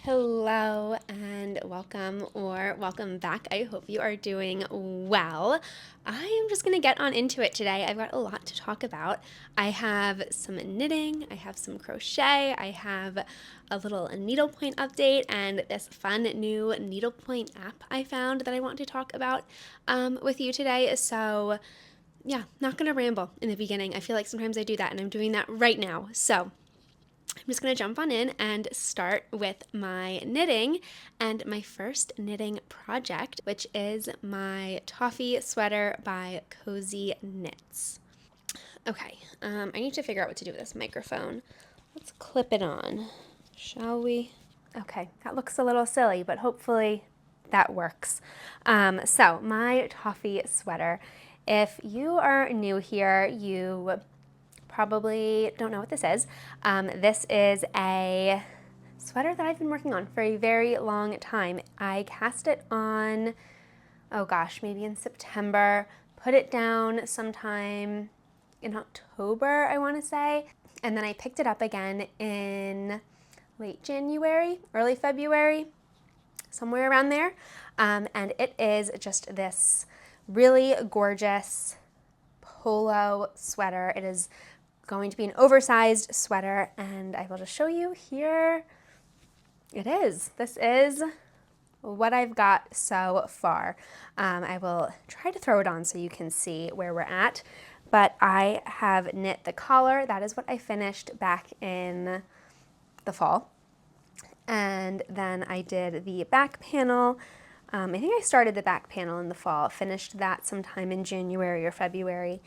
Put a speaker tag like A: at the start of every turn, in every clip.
A: Hello and welcome or welcome back. I hope you are doing well. I am just going to get on into it today. I've got a lot to talk about. I have some knitting, I have some crochet, I have a little needlepoint update, and this fun new needlepoint app I found that I want to talk about with you today. So, yeah, not going to ramble in the beginning. I feel like sometimes I do that, and I'm doing that right now. So, I'm just going to jump on in and start with my knitting and my first knitting project, which is my Toffee Sweater by Cozy Knits. Okay, I need to figure out what to do with this microphone. Let's clip it on, shall we? Okay, that looks a little silly, but hopefully that works. So my Toffee Sweater, if you are new here, you probably don't know what this is. This is a sweater that I've been working on for a very long time. I cast it on, oh gosh, maybe in September, put it down sometime in October, I want to say, and then I picked it up again in late January, early February, somewhere around there, and it is just this really gorgeous polo sweater. It is going to be an oversized sweater, and I will just show you here. It is. This is what I've got so far. I will try to throw it on so you can see where we're at, but I have knit the collar. That is what I finished back in the fall. And then I did the back panel. I think I started the back panel in the fall, finished that sometime in January or February,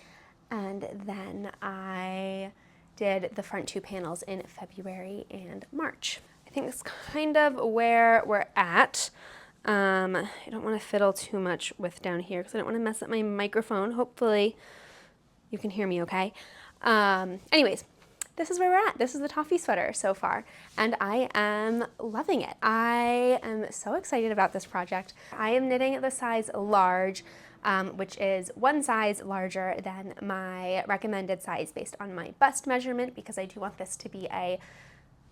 A: and then I did the front two panels in February and March. I think that's kind of where we're at. I don't want to fiddle too much with down here because I don't want to mess up my microphone. Hopefully you can hear me okay. Anyways, this is where we're at. This is the Toffee Sweater so far, and I am loving it. I am so excited about this project. I am knitting the size large, which is one size larger than my recommended size based on my bust measurement, because I do want this to be a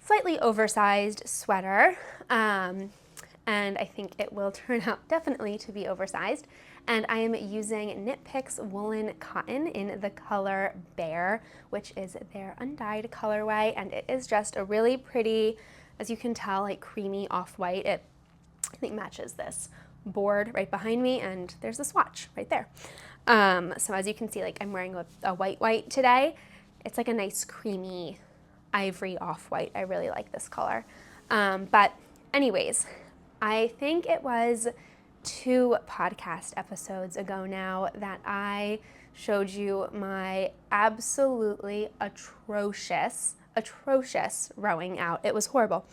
A: slightly oversized sweater, and I think it will turn out definitely to be oversized. And I am using Knit Picks woolen cotton in the color Bear, which is their undyed colorway, and it is just a really pretty, as you can tell, like creamy off-white. It, I think, matches this board right behind me, and there's a swatch right there. So as you can see, like I'm wearing a white today. It's like a nice creamy ivory off-white. I really like this color. But anyways, I think it was 2 podcast episodes ago now that I showed you my absolutely atrocious rowing out. It was horrible.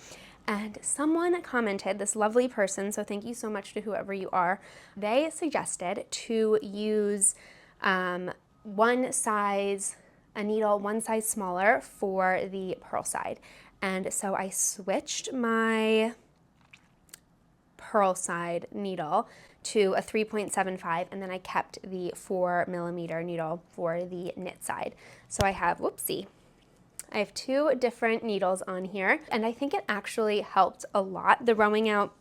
A: And someone commented, this lovely person, so thank you so much to whoever you are, they suggested to use one size, a needle one size smaller for the purl side. And so I switched my purl side needle to a 3.75, and then I kept the 4mm needle for the knit side. So I have, I have 2 different needles on here, and I think it actually helped a lot. The rowing out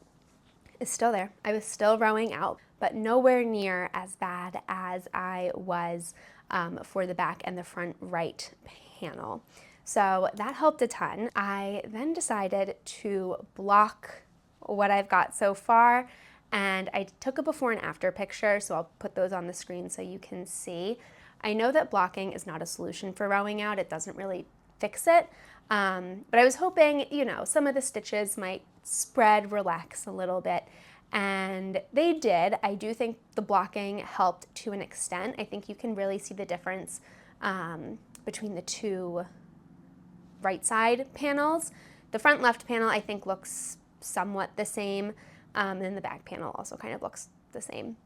A: is still there. I was still rowing out, but nowhere near as bad as I was for the back and the front right panel. So that helped a ton. I then decided to block what I've got so far, and I took a before and after picture, so I'll put those on the screen so you can see. I know that blocking is not a solution for rowing out. It doesn't really fix it, but I was hoping, you know, some of the stitches might spread, relax a little bit, and they did. I do think the blocking helped to an extent. I think you can really see the difference between the 2 right side panels. The front left panel I think looks somewhat the same, and the back panel also kind of looks the same.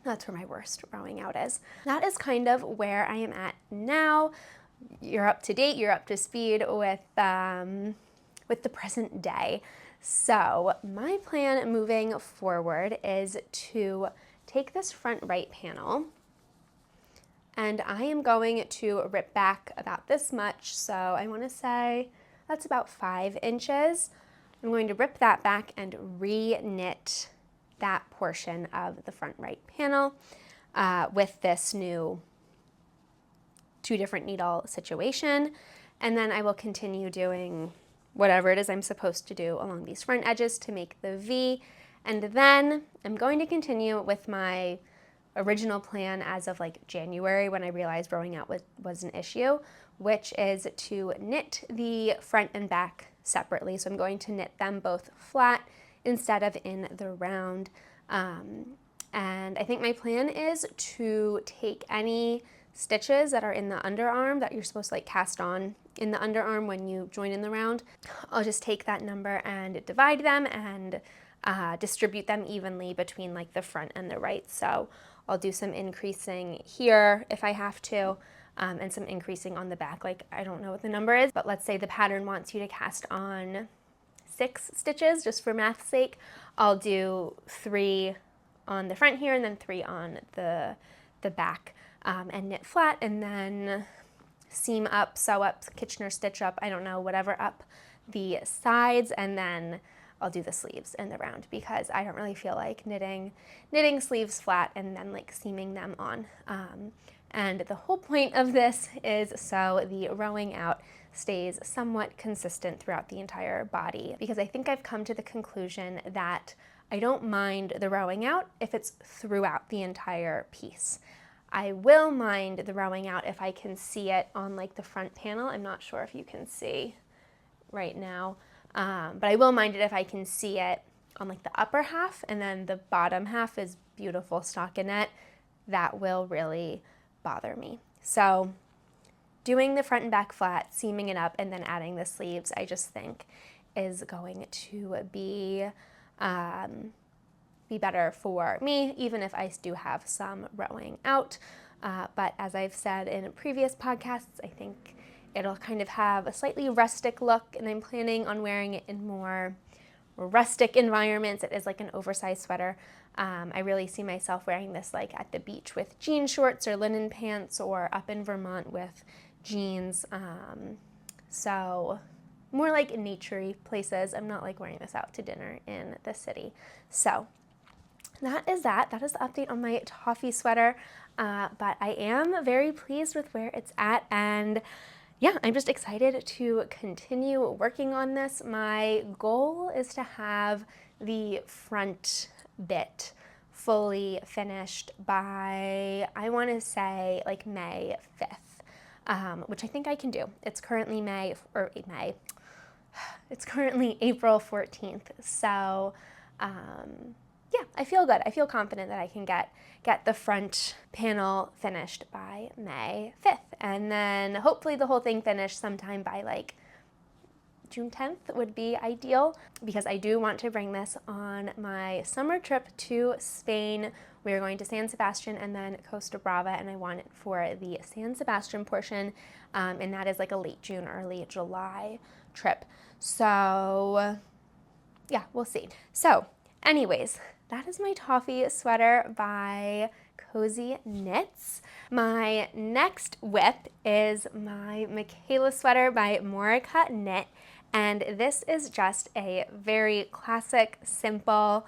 A: That's where my worst rowing out is. That is kind of where I am at now. You're up to date, you're up to speed with the present day. So my plan moving forward is to take this front right panel, and I am going to rip back about this much. So I want to say that's about 5 inches. I'm going to rip that back and re-knit that portion of the front right panel with this new 2 different needle situation. And then I will continue doing whatever it is I'm supposed to do along these front edges to make the V. And then I'm going to continue with my original plan as of like January, when I realized rowing out was an issue, which is to knit the front and back separately. So I'm going to knit them both flat instead of in the round. And I think my plan is to take any stitches that are in the underarm that you're supposed to like cast on in the underarm when you join in the round. I'll just take that number and divide them and distribute them evenly between like the front and the right. So I'll do some increasing here if I have to, and some increasing on the back. Like, I don't know what the number is, but let's say the pattern wants you to cast on 6 stitches, just for math's sake. I'll do 3 on the front here and then 3 on the back, and knit flat, and then seam up, sew up, Kitchener stitch up, I don't know, whatever up the sides, and then I'll do the sleeves in the round because I don't really feel like knitting sleeves flat and then like seaming them on. And the whole point of this is so the rowing out stays somewhat consistent throughout the entire body, because I think I've come to the conclusion that I don't mind the rowing out if it's throughout the entire piece. I will mind the rowing out if I can see it on like the front panel. I'm not sure if you can see right now, but I will mind it if I can see it on like the upper half, and then the bottom half is beautiful stockinette. That will really bother me. So doing the front and back flat, seaming it up, and then adding the sleeves, I just think is going to be better for me, even if I do have some rowing out. But as I've said in previous podcasts, I think it'll kind of have a slightly rustic look, and I'm planning on wearing it in more rustic environments. It is like an oversized sweater. I really see myself wearing this like at the beach with jean shorts or linen pants, or up in Vermont with jeans. So more like naturey places. I'm not like wearing this out to dinner in the city. So that is that. That is the update on my Toffee sweater. But I am very pleased with where it's at, and yeah, I'm just excited to continue working on this. My goal is to have the front bit fully finished by, I want to say, like May 5th, which I think I can do. It's currently it's currently April 14th. So yeah, I feel good. I feel confident that I can get the front panel finished by May 5th. And then hopefully the whole thing finished sometime by like June 10th would be ideal, because I do want to bring this on my summer trip to Spain. We are going to San Sebastian and then Costa Brava, and I want it for the San Sebastian portion, and that is like a late June, early July trip. So yeah, we'll see. So anyways, that is my Toffee sweater by Cozy Knits. My next whip is my Micaela sweater by Morica Knit, and this is just a very classic, simple,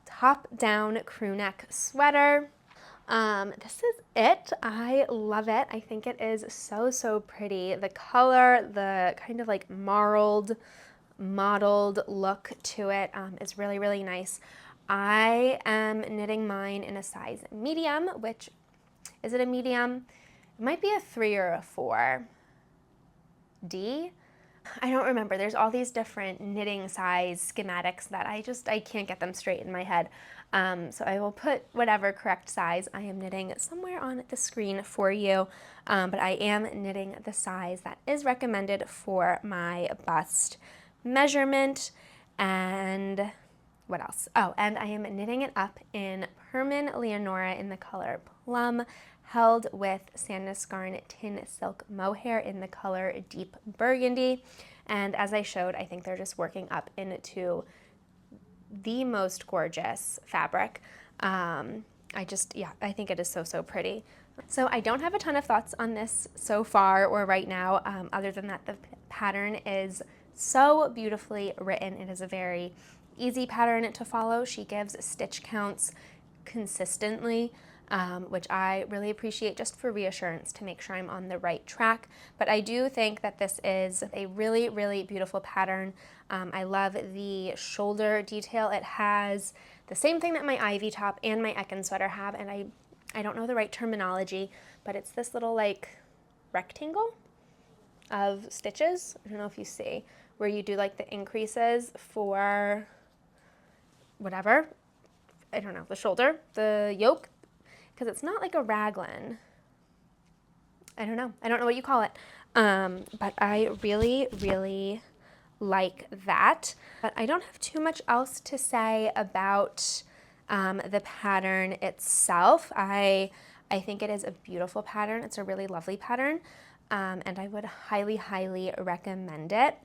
A: top-down crew neck sweater. This is it. I love it. I think it is so pretty. The color, the kind of like mottled look to it is really nice. I am knitting mine in a size medium, which, is it a medium? It might be a 3 or a 4D. I don't remember. There's all these different knitting size schematics that I can't get them straight in my head. So I will put whatever correct size I am knitting somewhere on the screen for you. But I am knitting the size that is recommended for my bust measurement. And what else? Oh, and I am knitting it up in Permin Leonora in the color Plum, held with Sandnes Garn Tin Silk Mohair in the color Deep Burgundy. And as I showed, I think they're just working up into the most gorgeous fabric. I think it is so pretty. So I don't have a ton of thoughts on this so far or right now, other than that the pattern is so beautifully written. It is a very easy pattern to follow. She gives stitch counts consistently, which I really appreciate just for reassurance to make sure I'm on the right track. But I do think that this is a really, really beautiful pattern. I love the shoulder detail. It has the same thing that my Ivy top and my Ekin sweater have, and I don't know the right terminology, but it's this little like rectangle of stitches. I don't know if you see, where you do like the increases for whatever, I don't know, the shoulder, the yoke, because it's not like a raglan. I don't know what you call it. But I really, really like that. But I don't have too much else to say about the pattern itself. I think it is a beautiful pattern. It's a really lovely pattern, and I would highly, highly recommend it.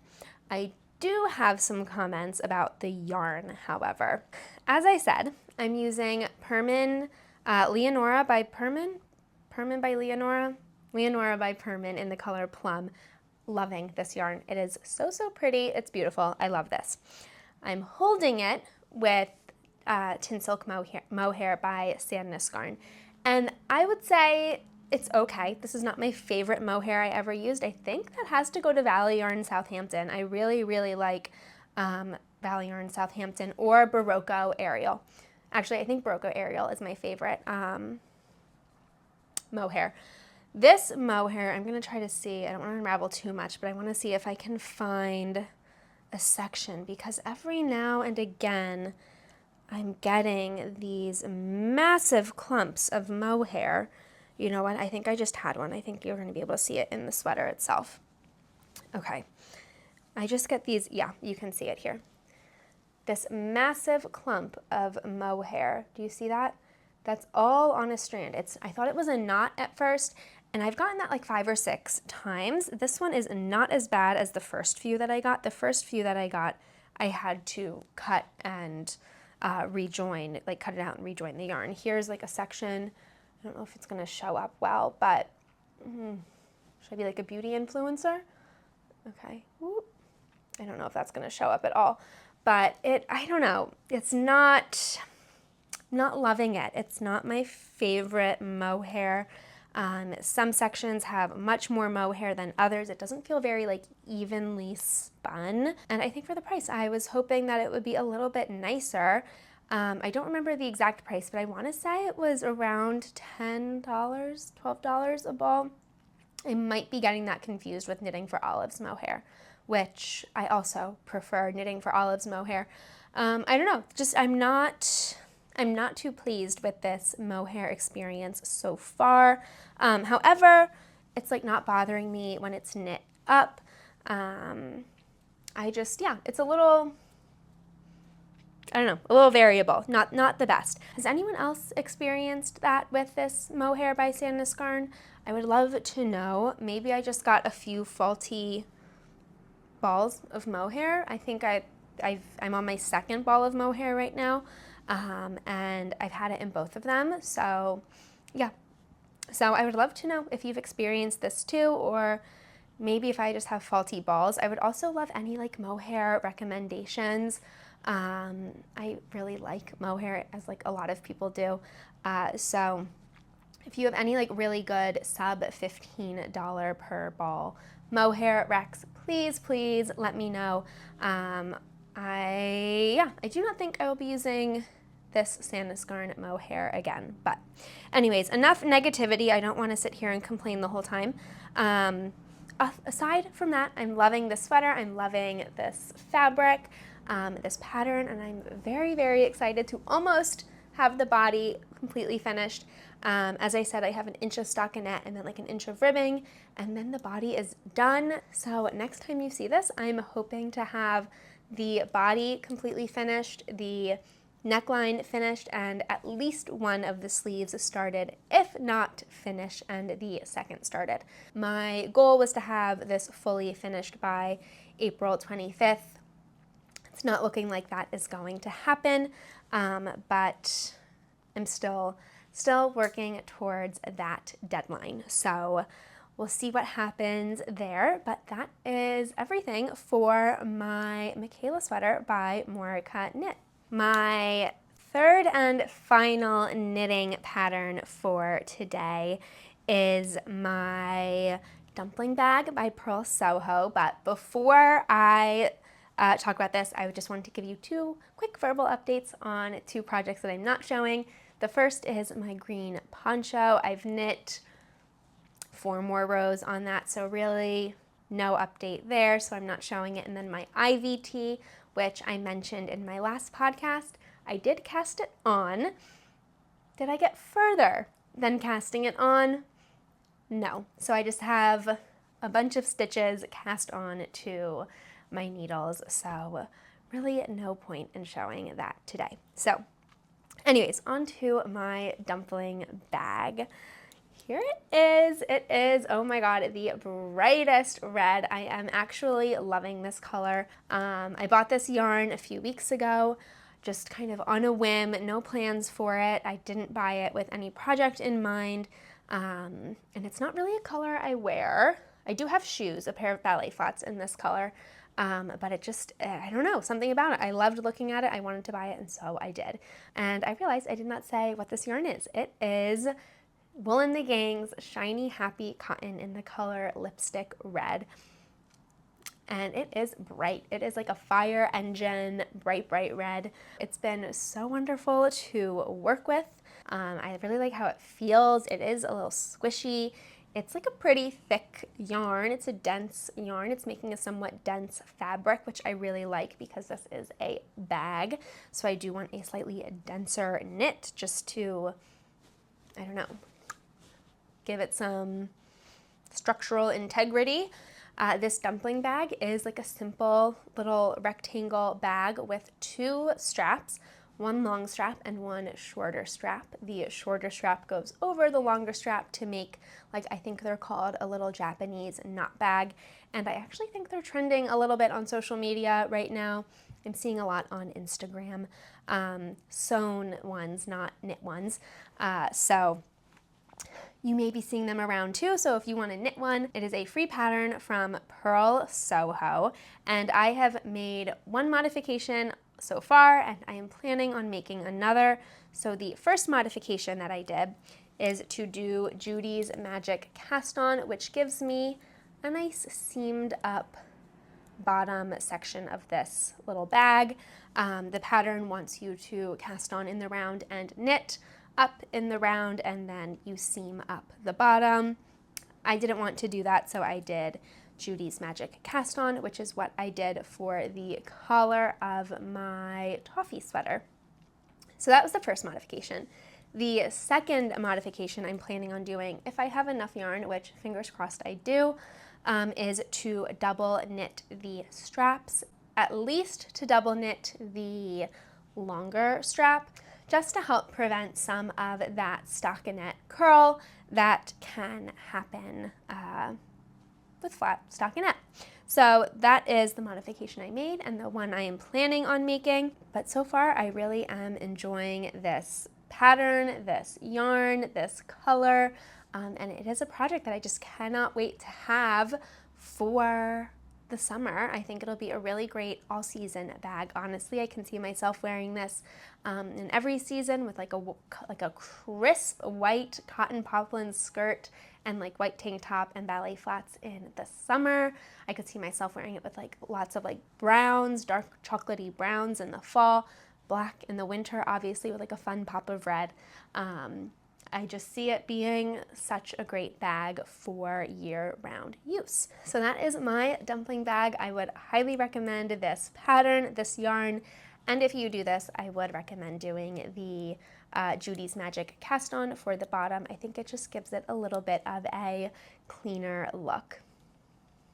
A: I do have some comments about the yarn, however. As I said, I'm using Leonora by Leonora by Permin in the color Plum. Loving this yarn. It is so, so pretty. It's beautiful. I love this. I'm holding it with Tin Silk Mohair by Sandnes Garn. And I would say it's okay. This is not my favorite mohair I ever used. I think that has to go to Valley Yarn Southampton. I really, really like Valley Yarn Southampton or Barocco Ariel. Actually, I think Barocco Ariel is my favorite mohair. This mohair, I'm going to try to see, I don't want to unravel too much, but I want to see if I can find a section, because every now and again I'm getting these massive clumps of mohair. You know what? I think I just had one. I think you're going to be able to see it in the sweater itself. Okay. I just get these, yeah, you can see it here. This massive clump of mohair. Do you see that? That's all on a strand. I thought it was a knot at first, and I've gotten that like 5 or 6 times. This one is not as bad as the first few that I got. The first few that I got, I had to cut and rejoin, like cut it out and rejoin the yarn. Here's like a section. I don't know if it's gonna show up well, but should I be like a beauty influencer? Okay. Whoop. I don't know if that's gonna show up at all, but I don't know. It's not loving it. It's not my favorite mohair. Some sections have much more mohair than others. It doesn't feel very like evenly spun. And I think for the price, I was hoping that it would be a little bit nicer. I don't remember the exact price, but I want to say it was around $10, $12 a ball. I might be getting that confused with Knitting for Olive's mohair, which I also prefer Knitting for Olive's mohair. I don't know, just I'm not too pleased with this mohair experience so far. However, it's like not bothering me when it's knit up. It's a little, I don't know, a little variable, not the best. Has anyone else experienced that with this mohair by Sandnes Garn? I would love to know. Maybe I just got a few faulty balls of mohair. I think I'm on my second ball of mohair right now, and I've had it in both of them. So yeah, so I would love to know if you've experienced this too, or maybe if I just have faulty balls. I would also love any like mohair recommendations. I really like mohair, as like a lot of people do. So if you have any like really good sub $15 per ball mohair recs, please let me know. I do not think I will be using this Sandnes Garn mohair again. But anyways, enough negativity. I don't want to sit here and complain the whole time. Aside from that, I'm loving this sweater. I'm loving this fabric, this pattern, and I'm very, very excited to almost have the body completely finished. As I said, I have an inch of stockinette and then like an inch of ribbing, and then the body is done. So next time you see this, I'm hoping to have the body completely finished, the neckline finished, and at least one of the sleeves started, if not finished, and the second started. My goal was to have this fully finished by April 25th. It's not looking like that is going to happen, but I'm still working towards that deadline. So we'll see what happens there, but that is everything for my Micaela Sweater by Morica Knit. My third and final knitting pattern for today is my Dumpling Bag by Purl Soho, but before I talk about this, I just wanted to give you two quick verbal updates on two projects that I'm not showing. The first is my green poncho. I've knit 4 more rows on that, so really no update there, so I'm not showing it. And then my IVT, which I mentioned in my last podcast, I did cast it on. Did I get further than casting it on? No. So I just have a bunch of stitches cast on to my needles, so really no point in showing that today. So anyways, on to my dumpling bag. Here it is. It is, oh my god, the brightest red. I am actually loving this color. I bought this yarn a few weeks ago, just kind of on a whim, no plans for it. I didn't buy it with any project in mind, and it's not really a color I wear. I do have shoes, a pair of ballet flats in this color, but it just, I don't know, something about it. I loved looking at it. I wanted to buy it, and so I did. And I realized I did not say what this yarn is. It is Wool and the Gang's Shiny Happy Cotton in the color Lipstick Red. And it is bright. It is like a fire engine, bright, bright red. It's been so wonderful to work with. I really like how it feels. It is a little squishy. It's like a pretty thick yarn. It's a dense yarn. It's making a somewhat dense fabric, which I really like because this is a bag. So I do want a slightly denser knit just to, I don't know, give it some structural integrity. This dumpling bag is like a simple little rectangle bag with 2 straps, one long strap and one shorter strap. The shorter strap goes over the longer strap to make, like, I think they're called a little Japanese knot bag. And I actually think they're trending a little bit on social media right now. I'm seeing a lot on Instagram, sewn ones, not knit ones. So you may be seeing them around too, so if you want to knit one, it is a free pattern from Purl Soho, and I have made one modification so far, and I am planning on making another. So the first modification that I did is to do Judy's Magic Cast-On, which gives me a nice seamed up bottom section of this little bag. The pattern wants you to cast on in the round and knit up in the round, and then you seam up the bottom. I didn't want to do that, so I did Judy's Magic Cast-On, which is what I did for the collar of my Toffee Sweater. So that was the first modification. The second modification I'm planning on doing, if I have enough yarn, which fingers crossed I do, is to double knit the straps, at least to double knit the longer strap, just to help prevent some of that stockinette curl that can happen with flat stockinette. So that is the modification I made and the one I am planning on making. But so far I really am enjoying this pattern, this yarn, this color, and it is a project that I just cannot wait to have for the summer. I think it'll be a really great all-season bag. Honestly, I can see myself wearing this in every season with like a crisp white cotton poplin skirt and like white tank top and ballet flats in the summer. I could see myself wearing it with like lots of like browns, dark chocolatey browns in the fall, black in the winter, obviously with like a fun pop of red. I just see it being such a great bag for year-round use. So that is my dumpling bag. I would highly recommend this pattern, this yarn, and if you do this, I would recommend doing the Judy's Magic Cast-On for the bottom. I think it just gives it a little bit of a cleaner look.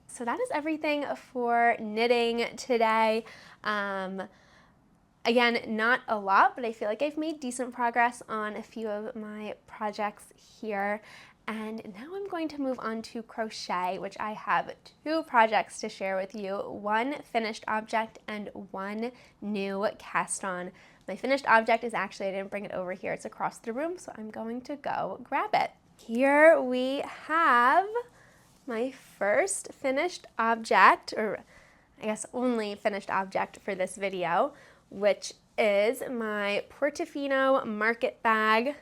A: So that is everything for knitting today. Again, not a lot, but I feel like I've made decent progress on a few of my projects here. And now I'm going to move on to crochet, which I have 2 projects to share with you, one finished object and one new cast-on. My finished object is actually, I didn't bring it over here, it's across the room, so I'm going to go grab it. Here we have my first finished object, or I guess only finished object for this video, which is my Portofino Market Bag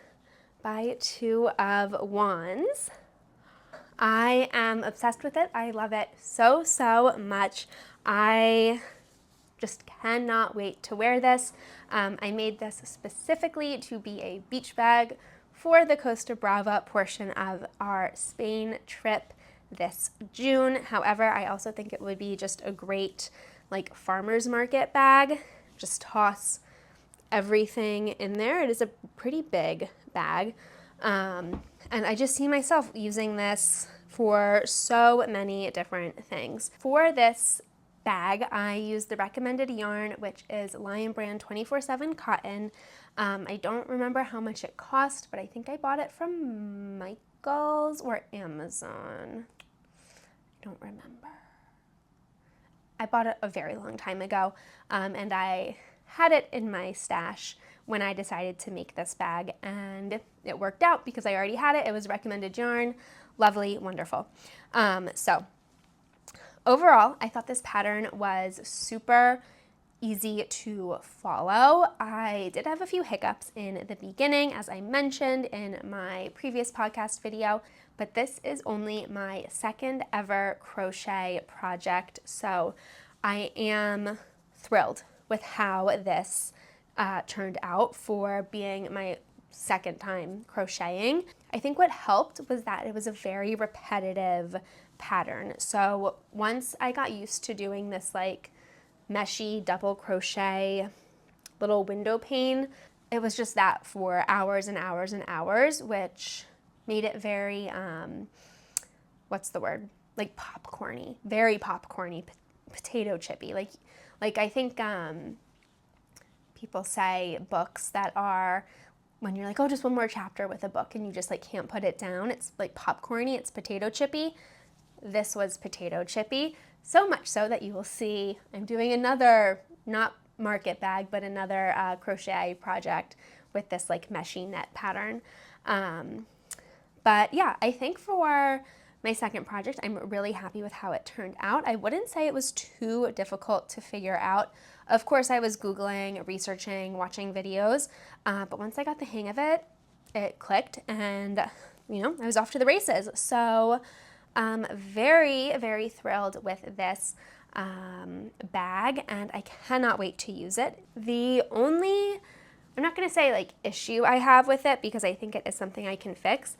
A: by 2 of Wands. I am obsessed with it. I love it so, so much. I just cannot wait to wear this. I made this specifically to be a beach bag for the Costa Brava portion of our Spain trip this June. However, I also think it would be just a great like farmer's market bag. Just toss everything in there. It is a pretty big bag. And I just see myself using this for so many different things. For this bag, I used the recommended yarn, which is Lion Brand 24/7 cotton. I don't remember how much it cost, but I think I bought it from Michael's or Amazon. I don't remember. I bought it a very long time ago, and I had it in my stash when I decided to make this bag, and it worked out because I already had it. It was recommended yarn. Lovely, wonderful. So overall, I thought this pattern was super easy to follow. I did have a few hiccups in the beginning, as I mentioned in my previous podcast video, but this is only my second ever crochet project, so I am thrilled with how this turned out for being my second time crocheting. I think what helped was that it was a very repetitive pattern. So once I got used to doing this like meshy double crochet little window pane, it was just that for hours and hours and hours, which made it very, what's the word? Like popcorny, very popcorny, potato chippy. Like I think people say books that are, when you're like, oh, just one more chapter with a book and you just like can't put it down, it's like popcorny, it's potato chippy. This was potato chippy, so much so that you will see I'm doing another, not market bag, but another crochet project with this like meshy net pattern. But yeah, I think for my second project, I'm really happy with how it turned out. I wouldn't say it was too difficult to figure out. Of course, I was Googling, researching, watching videos, but once I got the hang of it, it clicked and, you know, I was off to the races. So very, very thrilled with this bag, and I cannot wait to use it. The only, I'm not going to say like issue I have with it because I think it is something I can fix.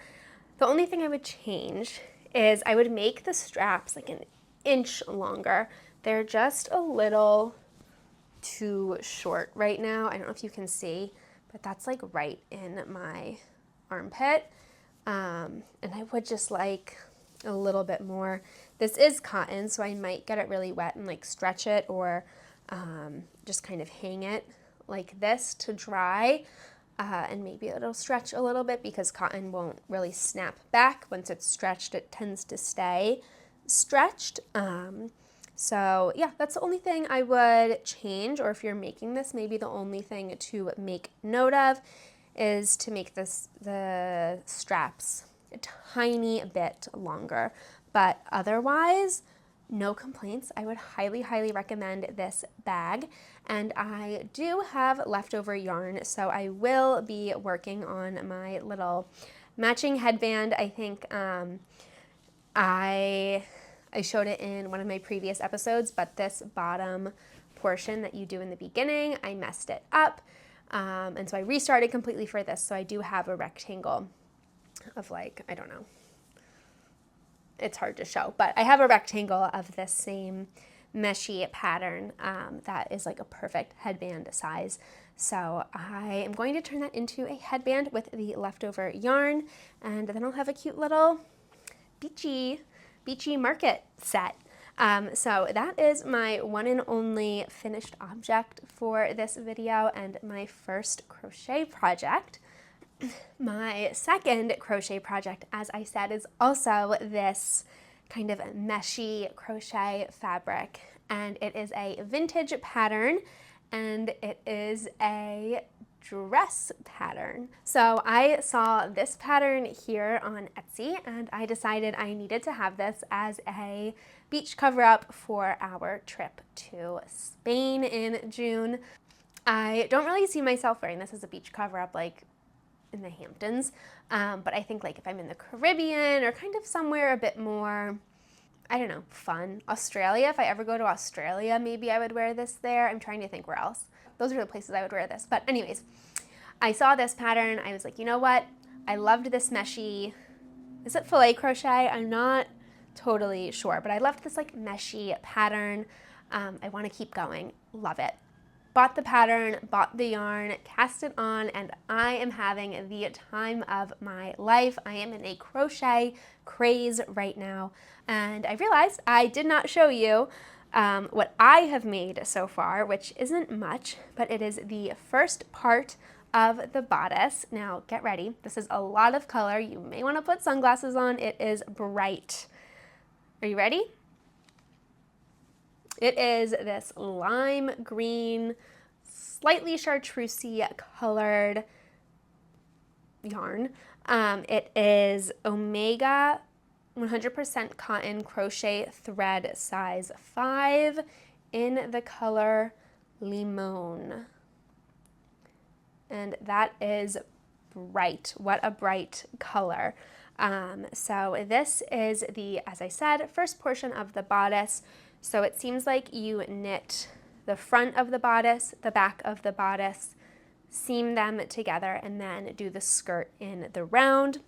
A: The only thing I would change is I would make the straps like an inch longer. They're just a little too short right now. I don't know if you can see, but that's like right in my armpit. And I would just like a little bit more. This is cotton, so I might get it really wet and like stretch it, or just kind of hang it like this to dry. And maybe it'll stretch a little bit because cotton won't really snap back. Once it's stretched, it tends to stay stretched. So yeah, that's the only thing I would change, or if you're making this, maybe the only thing to make note of is to make the straps a tiny bit longer. But otherwise, no complaints. I would highly, highly recommend this bag. And I do have leftover yarn, so I will be working on my little matching headband. I think I showed it in one of my previous episodes, but this bottom portion that you do in the beginning, I messed it up. And so I restarted completely for this. So I do have a rectangle of like, I don't know, it's hard to show, but I have a rectangle of this same meshy pattern that is like a perfect headband size. So I am going to turn that into a headband with the leftover yarn, and then I'll have a cute little beachy market set. So that is my one and only finished object for this video and my first crochet project. My second crochet project, as I said, is also this kind of meshy crochet fabric, and it is a vintage pattern, and it is a dress pattern. So I saw this pattern here on Etsy and I decided I needed to have this as a beach cover-up for our trip to Spain in June. I don't really see myself wearing this as a beach cover-up like in the Hamptons, but I think like if I'm in the Caribbean or kind of somewhere a bit more, I don't know, fun. Australia, if I ever go to Australia, maybe I would wear this there. I'm trying to think where else. Those are the places I would wear this. But anyways, I saw this pattern. I was like, you know what? I loved this meshy, is it filet crochet? I'm not totally sure, but I loved this like meshy pattern. I want to keep going. Love it. Bought the pattern, bought the yarn, cast it on, and I am having the time of my life. I am in a crochet craze right now, and I realized I did not show you what I have made so far, which isn't much, but it is the first part of the bodice. Now get ready. This is a lot of color. You may want to put sunglasses on. It is bright. Are you ready? It is this lime green, slightly chartreusey colored yarn. It is Omega 100% cotton crochet thread size 5 in the color Limon. And that is bright. What a bright color. So this is the, as I said, first portion of the bodice. So it seems like you knit the front of the bodice, the back of the bodice, seam them together, and then do the skirt in the round.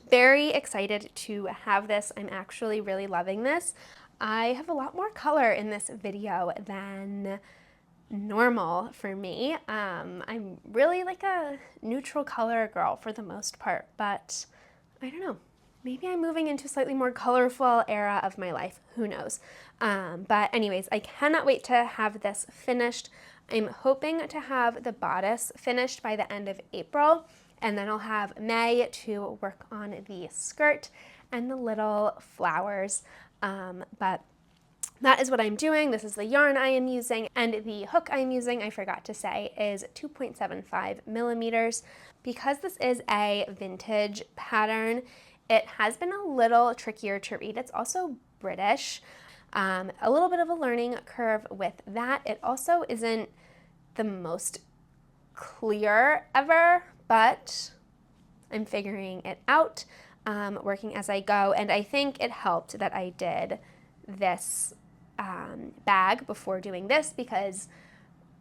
A: Very excited to have this. I'm actually really loving this. I have a lot more color in this video than normal for me. I'm really like a neutral color girl for the most part, but I don't know. Maybe I'm moving into a slightly more colorful era of my life. Who knows? But anyways, I cannot wait to have this finished. I'm hoping to have the bodice finished by the end of April, and then I'll have May to work on the skirt and the little flowers. But that is what I'm doing. This is the yarn I am using, and the hook I'm using, I forgot to say, is 2.75 millimeters. Because this is a vintage pattern, it has been a little trickier to read. It's also British. A little bit of a learning curve with that. It also isn't the most clear ever, but I'm figuring it out, working as I go. And I think it helped that I did this bag before doing this, because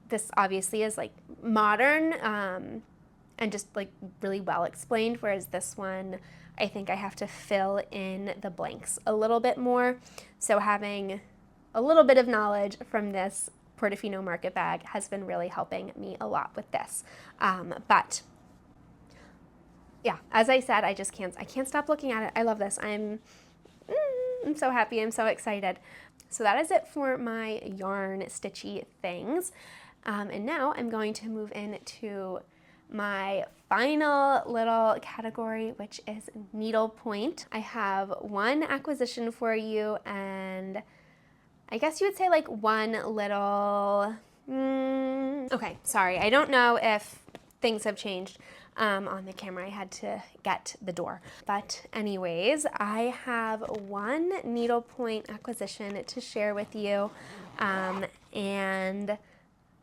A: this obviously is like modern and just like really well explained, whereas this one, I think I have to fill in the blanks a little bit more. So having a little bit of knowledge from this Portofino Market Bag has been really helping me a lot with this. But yeah, as I said, I can't stop looking at it. I love this. I'm so happy. I'm so excited. So that is it for my yarn stitchy things. And now I'm going to move into my final little category, which is needlepoint. I have one acquisition for you, and I guess you would say like one little, okay, sorry, I don't know if things have changed on the camera. I had to get the door. But anyways, I have one needlepoint acquisition to share with you, and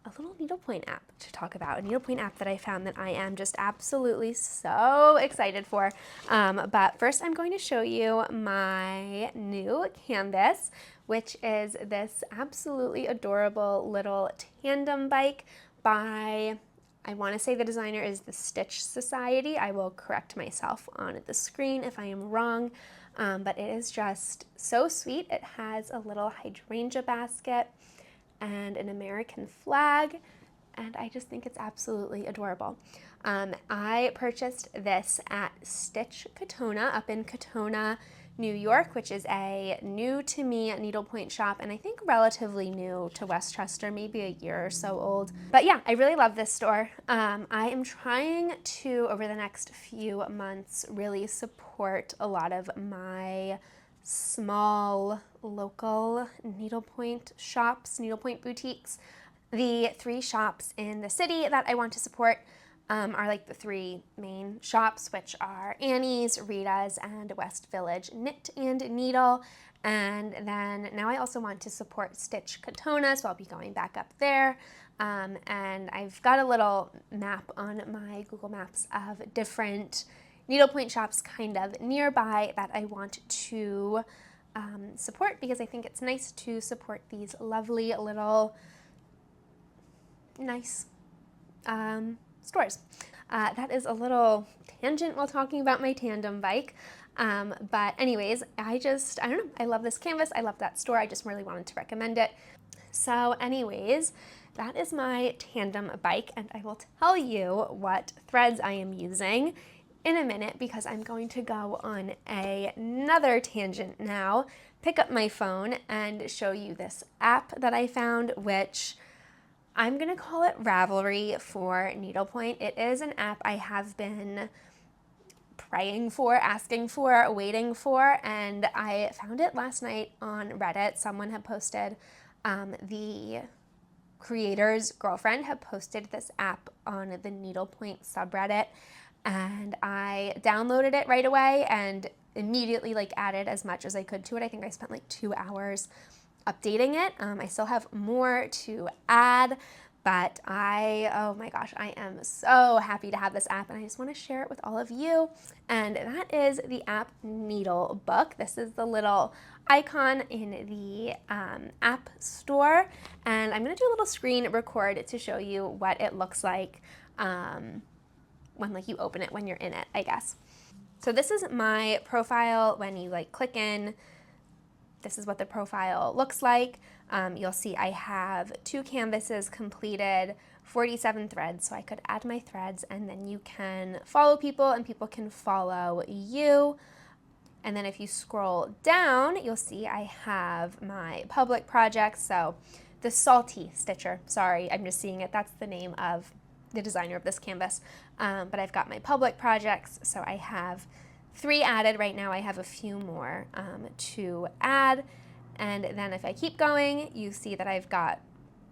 A: a little needlepoint app to talk about, a needlepoint app that I found that I am just absolutely so excited for. But first I'm going to show you my new canvas, which is this absolutely adorable little tandem bike by, I want to say the designer is the Stitch Society. I will correct myself on the screen if I am wrong, but it is just so sweet. It has a little hydrangea basket and an American flag, and I just think it's absolutely adorable. I purchased this at Stitch Katona up in Katona, New York, which is a new to me needlepoint shop, and I think relatively new to Westchester, maybe a year or so old. But yeah, I really love this store. I am trying to, over the next few months, really support a lot of my small local needlepoint shops, needlepoint boutiques. The 3 shops in the city that I want to support are like the three main shops, which are Annie's, Rita's, and West Village Knit and Needle. And then now I also want to support Stitch Katona, so I'll be going back up there. And I've got a little map on my Google Maps of different needlepoint shops kind of nearby that I want to support, because I think it's nice to support these lovely little nice stores. That is a little tangent while talking about my tandem bike. But anyways, I don't know, I love this canvas. I love that store. I just really wanted to recommend it. So anyways, that is my tandem bike, and I will tell you what threads I am using in a minute, because I'm going to go on another tangent now, pick up my phone and show you this app that I found, which I'm going to call it Ravelry for needlepoint. It is an app I have been praying for, asking for, waiting for, and I found it last night on Reddit. Someone had posted, the creator's girlfriend had posted this app on the Needlepoint subreddit, and I downloaded it right away and immediately added as much as I could to it. I think I spent 2 hours updating it. I still have more to add, but oh my gosh, I am so happy to have this app, and I just want to share it with all of you. And that is the app Needlebook. This is the little icon in the app store, and I'm going to do a little screen record to show you what it looks like when you open it, when you're in it, I guess. So this is my profile. When you click in, this is what the profile looks like. You'll see I have 2 canvases completed, 47 threads, so I could add my threads, and then you can follow people and people can follow you. And then if you scroll down, you'll see I have my public projects. So the Salty Stitcher, sorry, I'm just seeing it. That's the name of the designer of this canvas. But I've got my public projects, so I have 3 added right now. I have a few more to add. And then if I keep going, you see that I've got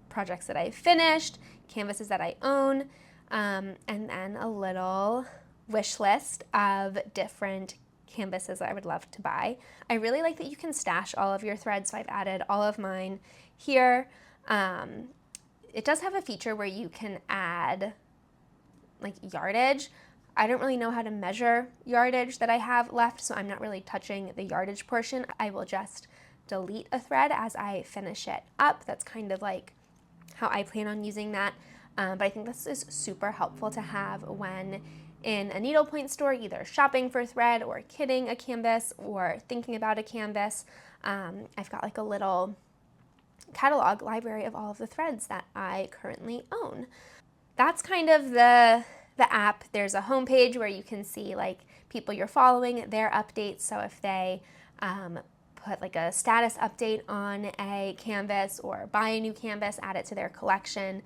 A: projects that I've finished, canvases that I own, and then a little wish list of different canvases that I would love to buy. I really like that you can stash all of your threads, so I've added all of mine here. It does have a feature where you can add yardage. I don't really know how to measure yardage that I have left, so I'm not really touching the yardage portion. I will just delete a thread as I finish it up. That's kind of how I plan on using that. But I think this is super helpful to have when in a needlepoint store, either shopping for thread or kitting a canvas or thinking about a canvas. I've got a little catalog library of all of the threads that I currently own. That's kind of the app. There's a homepage where you can see people you're following, their updates. So if they put a status update on a canvas or buy a new canvas, add it to their collection,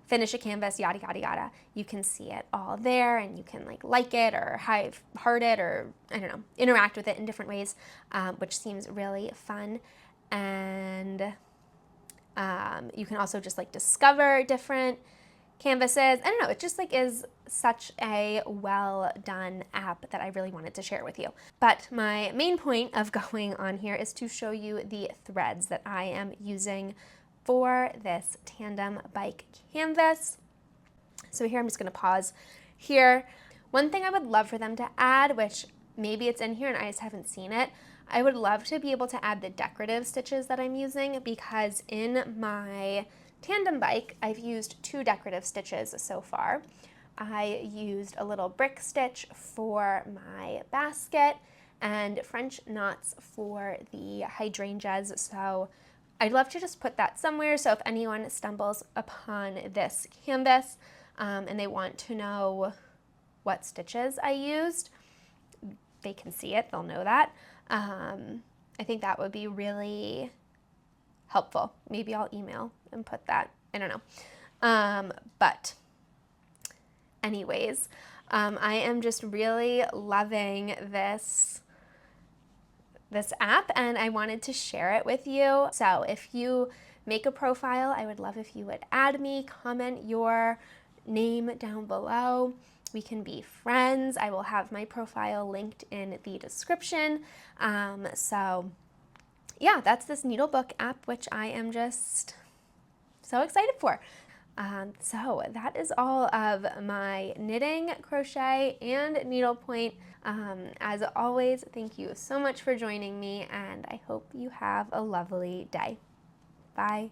A: finish a canvas, yada, yada, yada, you can see it all there, and you can like it or heart it, or I don't know, interact with it in different ways, which seems really fun. And you can also just discover different canvases. I don't know, it just is such a well done app that I really wanted to share with you. But my main point of going on here is to show you the threads that I am using for this tandem bike canvas. So here I'm just going to pause here. One thing I would love for them to add, which maybe it's in here and I just haven't seen it, I would love to be able to add the decorative stitches that I'm using, because in my tandem bike, I've used 2 decorative stitches so far. I used a little brick stitch for my basket and French knots for the hydrangeas. So I'd love to just put that somewhere, so if anyone stumbles upon this canvas and they want to know what stitches I used, they can see it, they'll know that. I think that would be really helpful. Maybe I'll email and put that, I don't know. But anyways, I am just really loving this app, and I wanted to share it with you. So if you make a profile, I would love if you would add me, comment your name down below. We can be friends. I will have my profile linked in the description. So yeah, that's this Needlebook app, which I am just so excited for. So that is all of my knitting, crochet, and needlepoint. As always, thank you so much for joining me, and I hope you have a lovely day. Bye.